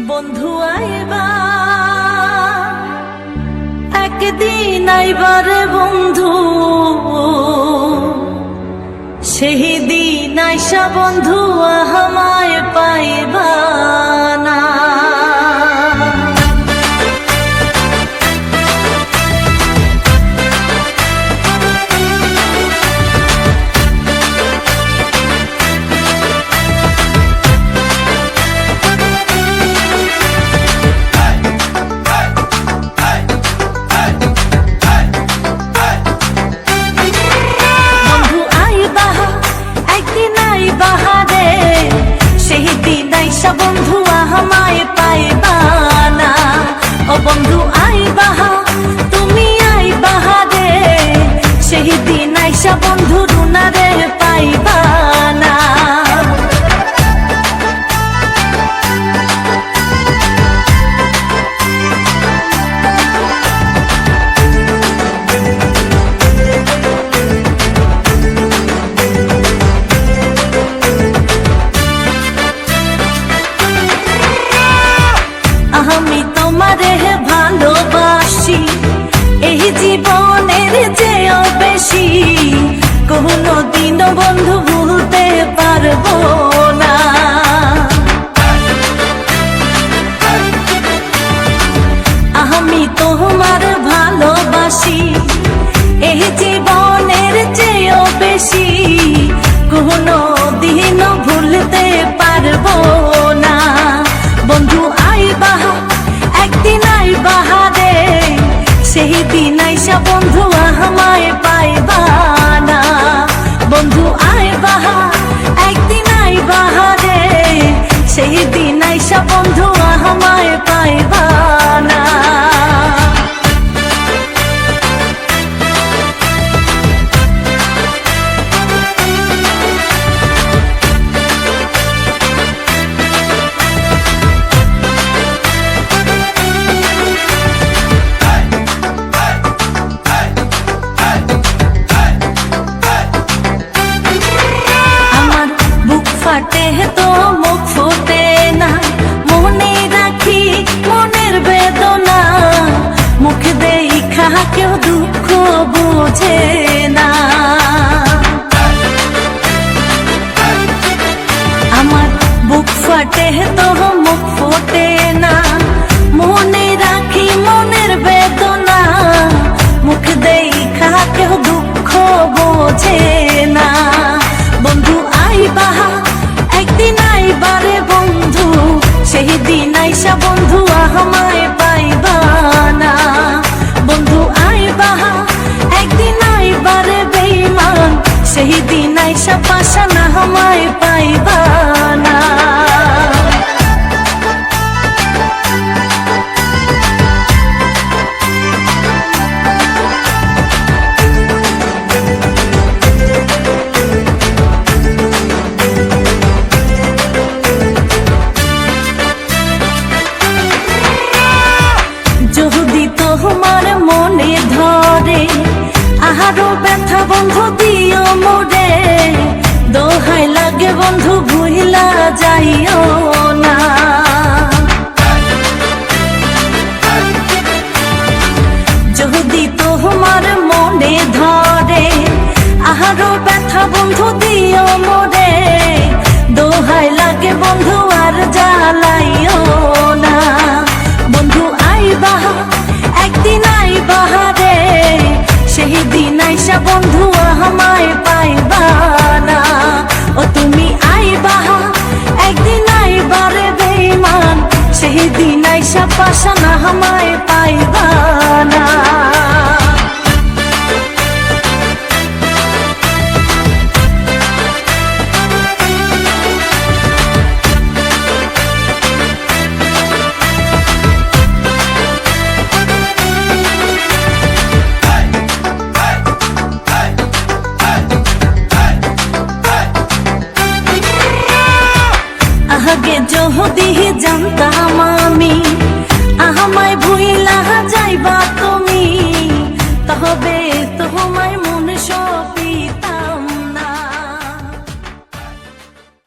বন্ধু আইবা একদিন আইবারে বন্ধু, সেই দিন আইসা বন্ধু আমায় পাইবা না। বন্ধু আমায় পাইবা না, ও বন্ধু আইবা তুমি আইবা রে, সেই দিন আইসা বন্ধু রুনারে পাইবা না। আমি তোমারে ভালোবাসি এই জীবনের চেয়েও বেশি, কোনো দিনও বন্ধু ভুলতে পারবো না। আমি তোমার ভালোবাসি এই জীবনের চেয়েও বেশি, কোনো দিনও ভুলতে পারবো না। বন্ধু আইবা একদিন আইবা রে, সেই দিন আইসা বন্ধু আমায় পাইবা না। বন্ধু আইবা একদিন আইবা রে, সেই দিন আইসা বন্ধু আমায় পাইবা না। ফাটে তো মুখ ফুটে না, মনে রাখি মনের বেদনা, মুখ দেখা কেউ দুঃখ বোঝে না। আমার বুক ফাটে তো মুখ ফোটে না, মনে রাখি মনের বেদনা, মুখ দেখা কেউ দুঃখ বোঝে না। বন্ধু আইবা একদিন আইবারে বন্ধু, সেই দিন আইসা বন্ধু আমায় পাইবা না। বন্ধু আইবা একদিন আইবারে বেঈমান, সেই দিন আইসা পাশানা আমায় পাইবা না। যদি তোমার মনে ধরে আরো ব্যথা বন্ধু দিও মোরে, দোহাই লাগে বন্ধু ভুইলা যাইও না। যদি তোমার মনে ধরে আরো ব্যথা বন্ধু দিও মোরে, দোহাই লাগে বন্ধু আর জ্বালাইও না। বন্ধু আইবা একদিন আইবা রে, সেই দিন আইসা বন্ধু আমায় পাইবা না। ও তুমি আইবা একদিন আইবা রে বেঈমান, সেই দিন আইসা পাশানা আমায় পাইবা না। আগে যদি জানতাম আমি আমায়